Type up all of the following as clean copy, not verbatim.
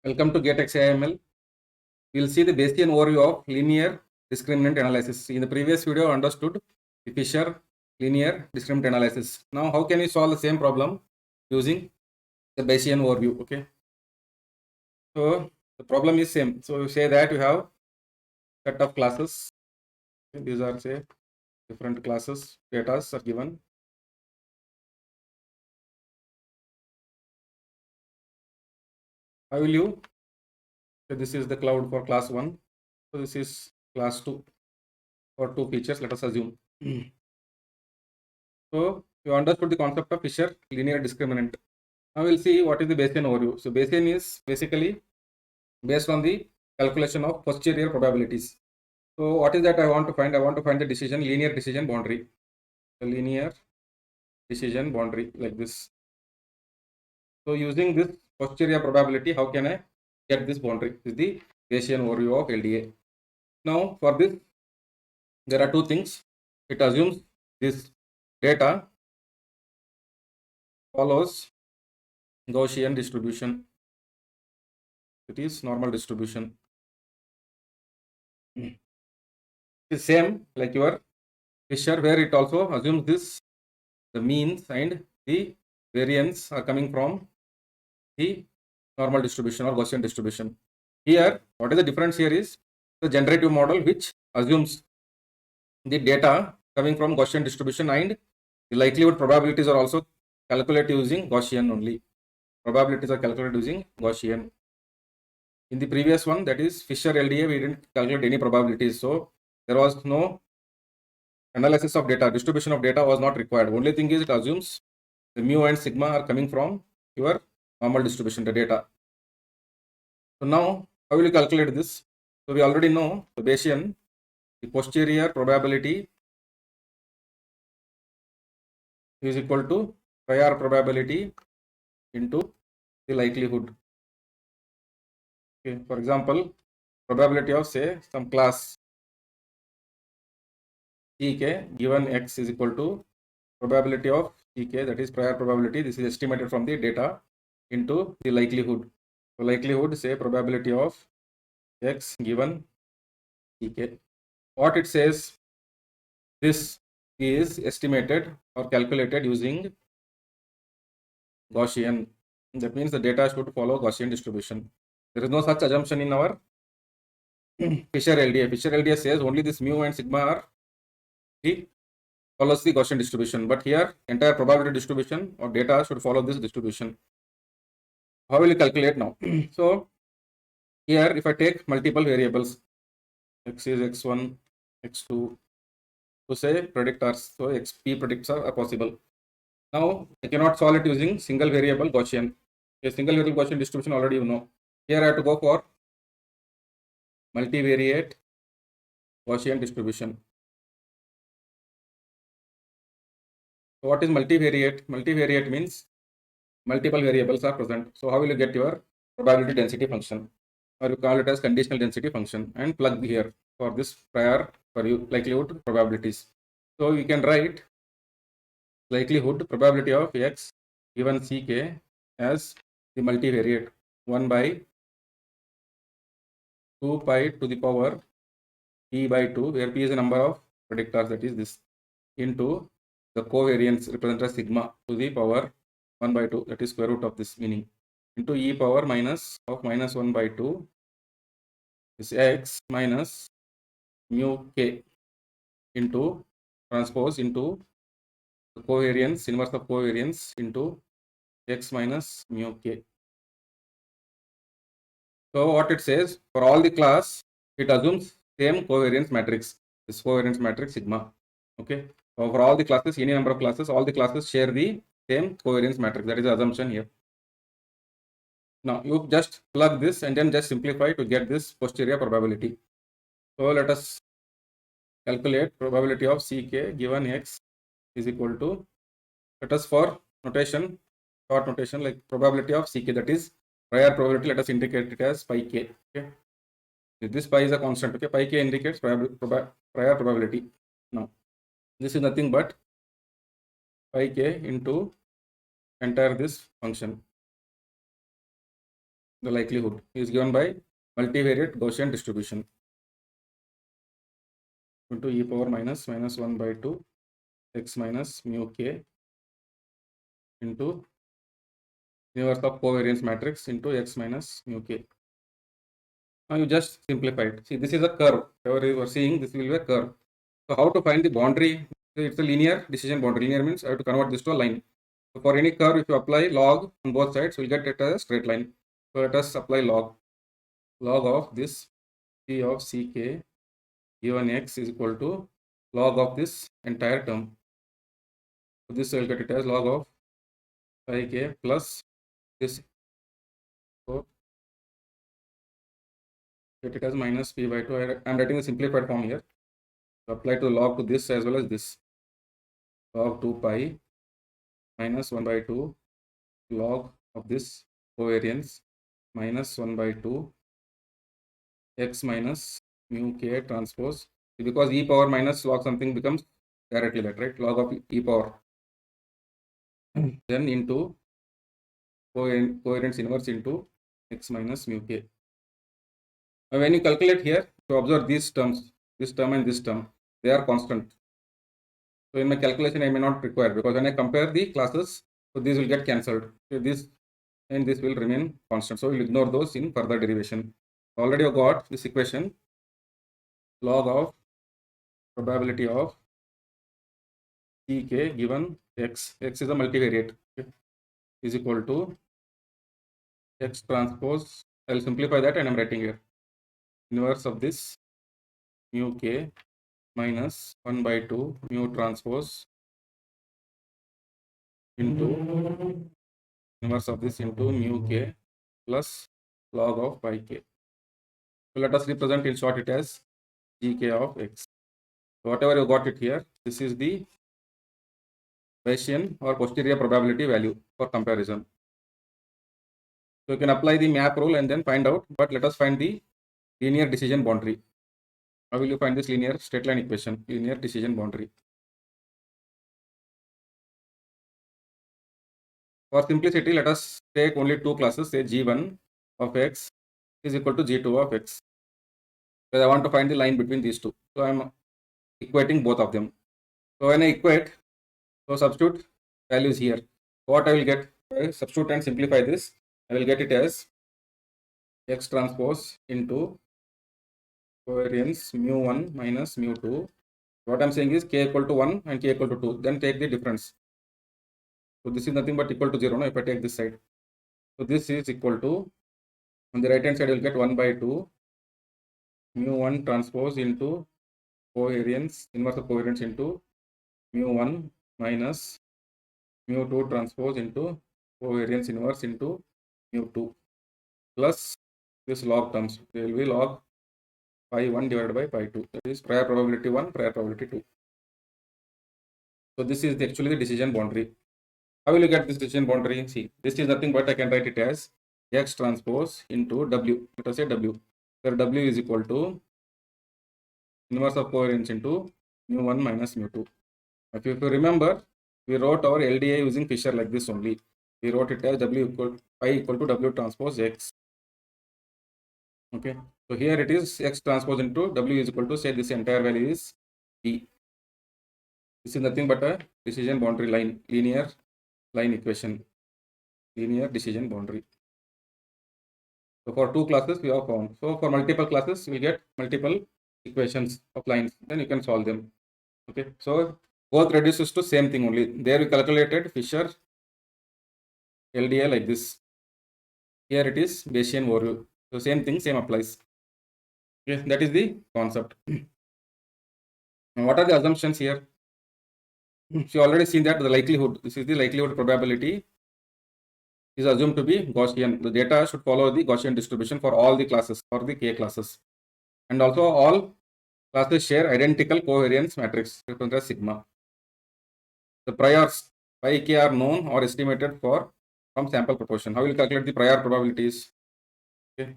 Welcome to GetXAML. We will see the Bayesian overview of linear discriminant analysis. In the previous video, understood the Fisher linear discriminant analysis. Now, how can we solve the same problem using the Bayesian overview? Okay. So the problem is same. So you say that you have set of classes. Okay, these are say different classes. Data are given. How will you? So this is the cloud for class 1. So this is class 2 for 2 features. Let us assume. So you understood the concept of Fisher linear discriminant. Now we'll see what is the Bayesian overview. So Bayesian is basically based on the calculation of posterior probabilities. So what is that I want to find? I want to find the linear decision boundary. The linear decision boundary like this. So using this posterior probability, how can I get this boundary? This is the Bayesian overview of LDA. Now for this, there are two things. It assumes this data follows Gaussian distribution. It is normal distribution. It is same like your Fisher, where it also assumes this the means and the variance are coming from the normal distribution or Gaussian distribution. Here, what is the difference here is the generative model which assumes the data coming from Gaussian distribution and the likelihood probabilities are also calculated using Gaussian only. Probabilities are calculated using Gaussian. In the previous one, that is Fisher LDA, we didn't calculate any probabilities. So there was no analysis of data, distribution of data was not required. Only thing is it assumes the mu and sigma are coming from your normal distribution, the data. So now, how will you calculate this? So we already know the Bayesian, the posterior probability is equal to prior probability into the likelihood. Okay, for example, probability of say some class Ck given x is equal to probability of Ck, that is prior probability. This is estimated from the data into the likelihood. So likelihood say probability of x given Ck. What it says, this is estimated or calculated using Gaussian. That means the data should follow Gaussian distribution. There is no such assumption in our Fisher LDA. Fisher LDA says only this mu and sigma are follows the Gaussian distribution. But here, entire probability distribution or data should follow this distribution. How will you calculate now? So here, if I take multiple variables, x is x1, x2, to say predictors, so xp predicts are possible. Now I cannot solve it using single variable Gaussian. A single variable Gaussian distribution already you know. Here I have to go for multivariate Gaussian distribution. So what is multivariate? Multivariate means multiple variables are present. So how will you get your probability density function? Or you call it as conditional density function and plug here for this prior for you likelihood probabilities. So we can write likelihood probability of x given Ck as the multivariate 1 by 2 pi to the power p by 2, where p is the number of predictors, that is this, into the covariance represented as sigma to the power 1 by 2, that is square root of this meaning, into e power minus of minus 1 by 2 is x minus mu k into transpose into the covariance, inverse of covariance into x minus mu k. So what it says, for all the class, it assumes same covariance matrix, this covariance matrix sigma. Okay. So for all the classes, any number of classes, all the classes share the same covariance matrix. That is the assumption here. Now you just plug this and then just simplify to get this posterior probability. So let us calculate probability of Ck given x is equal to, let us for notation, short notation like probability of Ck, that is prior probability, let us indicate it as pi k. Okay. This pi is a constant. Okay, pi k indicates prior probability. Now this is nothing but pi k into entire this function. the likelihood is given by multivariate Gaussian distribution into e power minus 1 by 2 x minus mu k into inverse of covariance matrix into x minus mu k. Now you just simplify it. See, this is a curve. Whatever you are seeing, this will be a curve. So how to find the boundary? It's a linear decision boundary. Linear means I have to convert this to a line. So for any curve, if you apply log on both sides, we'll get it as a straight line. So let us apply log. Log of this p of ck given x is equal to log of this entire term. So this will get it as log of pi k plus this. So get it as minus p by 2. I am writing the simplified form here. So apply to log to this as well as this. Log 2 pi minus 1 by 2 log of this covariance minus 1 by 2 x minus mu k transpose, because e power minus log something becomes directly that, right? Log of e power then into covariance inverse into x minus mu k. Now when you calculate here, to observe these terms, this term and this term, they are constant. So in my calculation I may not require, because when I compare the classes, so these will get cancelled. So this and this will remain constant. So we'll ignore those in further derivation. Already I got this equation, log of probability of Tk given x is a multivariate, okay, is equal to x transpose. I'll simplify that and I'm writing here inverse of this mu k minus 1 by 2 mu transpose into inverse of this into mu k plus log of pi k. So let us represent in short it as gk of x. So whatever you got it here, this is the Bayesian or posterior probability value for comparison. So you can apply the map rule and then find out, but let us find the linear decision boundary. How will you find this linear straight line equation, linear decision boundary? For simplicity, let us take only two classes, say g1 of x is equal to g2 of x. Because I want to find the line between these two. So I am equating both of them. So when I equate, so substitute values here. What I will get, I substitute and simplify this, I will get it as x transpose into covariance mu1 minus mu2. What I am saying is k equal to 1 and k equal to 2. Then take the difference. So this is nothing but equal to 0 now if I take this side. So this is equal to, on the right hand side you will get 1 by 2 mu1 transpose into covariance, inverse of covariance into mu1 minus mu2 transpose into covariance inverse into mu2 plus this log terms. There will be log pi 1 divided by pi 2. That is prior probability 1, prior probability 2. So this is actually the decision boundary. How will you get this decision boundary? See, this is nothing but I can write it as x transpose into w. Let us say w. Where w is equal to inverse of covariance into mu1 minus mu2. If you remember, we wrote our LDA using Fisher like this only. We wrote it as w equal pi equal to w transpose x. Okay. So here it is x transpose into w is equal to, say this entire value is p. This is nothing but a decision boundary line, linear line equation, linear decision boundary. So for two classes we have found. So for multiple classes we get multiple equations of lines. Then you can solve them. Okay. So both reduces to same thing only. There we calculated Fisher LDA like this. Here it is Bayesian overview. So same thing, same applies. Okay, that is the concept. Now what are the assumptions here? So you already seen that the likelihood, this is the likelihood probability, is assumed to be Gaussian. The data should follow the Gaussian distribution for all the classes, for the k classes. And also all classes share identical covariance matrix represented as sigma. The priors pi k are known or estimated from sample proportion. How will you calculate the prior probabilities? Okay.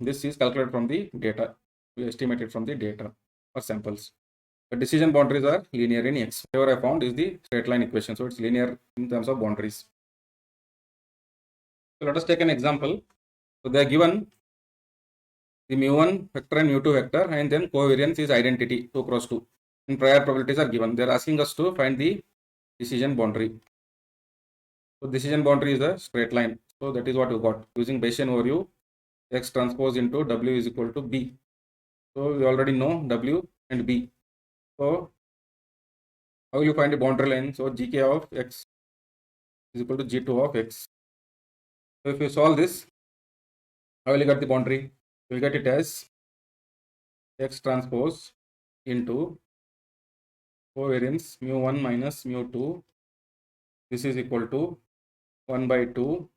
This is calculated from the data. We estimate it from the data or samples. The decision boundaries are linear in x. Whatever I found is the straight line equation. So it's linear in terms of boundaries. So let us take an example. So they are given the mu1 vector and mu2 vector, and then covariance is identity 2 cross 2. And prior probabilities are given. They are asking us to find the decision boundary. So decision boundary is a straight line. So that is what we got using Bayesian overview. X transpose into W is equal to B. So we already know W and B. So how will you find the boundary line? So GK of X is equal to G2 of X. So if you solve this, how will you get the boundary? You will get it as X transpose into covariance mu1 minus mu2. This is equal to 1 by 2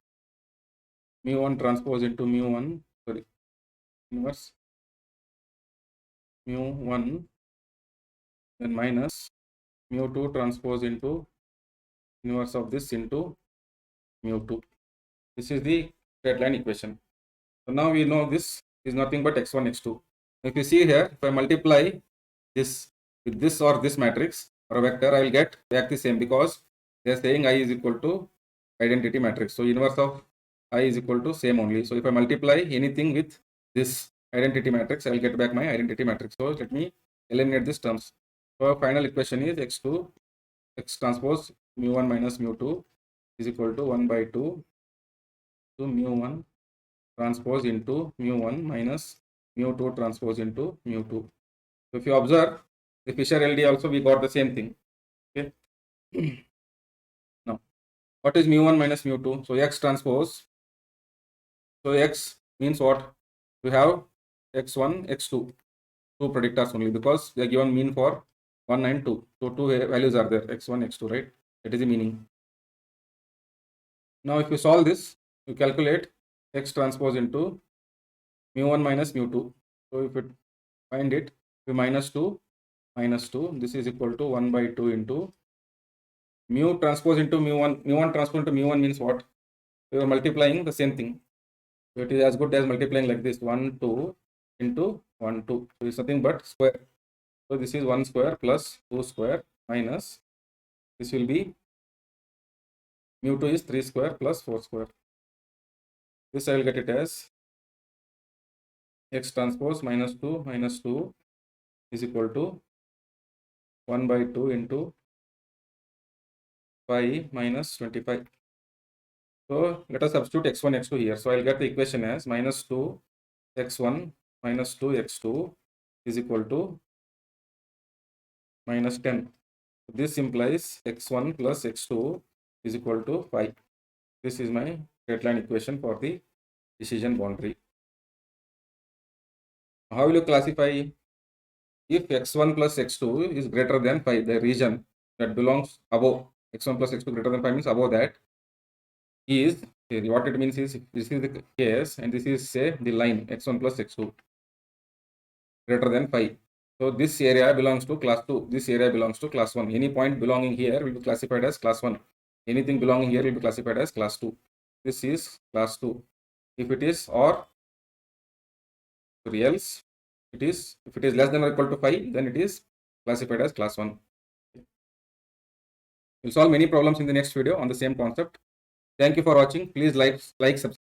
mu1 transpose into mu1, sorry, inverse mu1, then minus mu2 transpose into inverse of this into mu2. This is the straight line equation. So now we know this is nothing but x1, x2. If you see here, if I multiply this with this or this matrix or a vector, I will get back the same, because they are saying I is equal to identity matrix. So inverse of I is equal to same only. So if I multiply anything with this identity matrix, I will get back my identity matrix. So let me eliminate these terms. So our final equation is x2 x transpose mu1 minus mu2 is equal to 1 by 2 to mu1 transpose into mu1 minus mu2 transpose into mu2. So if you observe the Fisher LDA also, we got the same thing. Okay. Now, what is mu1 minus mu2? So X transpose. So X means what? We have x1, x2, two predictors only, because they are given mean for 1 and 2. So two values are there, x1, x2, right? That is the meaning. Now if you solve this, you calculate X transpose into mu1 minus mu2. So if you find it, we minus 2, this is equal to 1 by 2 into mu transpose into mu1. Mu1 transpose into mu1 means what? We are multiplying the same thing. So it is as good as multiplying like this, 1, 2 into 1, 2. So it's nothing but square. So this is 1 square plus 2 square minus, this will be mu2 is 3 square plus 4 square. This I will get it as X transpose minus 2 is equal to 1 by 2 into 5 minus 25. So let us substitute x1, x2 here. So I'll get the equation as minus 2 x1 minus 2 x2 is equal to minus 10. This implies x1 plus x2 is equal to 5. This is my straight line equation for the decision boundary. How will you classify? If x1 plus x2 is greater than 5, the region that belongs above x1 plus x2 greater than 5 means above that is, what it means is, if this is the case and this is, say, the line x1 plus x2 greater than 5. So this area belongs to class 2, this area belongs to class 1. Any point belonging here will be classified as class 1. Anything belonging here will be classified as class 2. This is class 2. If it is, or else it is, if it is less than or equal to 5, then it is classified as class 1. We'll solve many problems in the next video on the same concept. Thank you for watching. Please like, subscribe.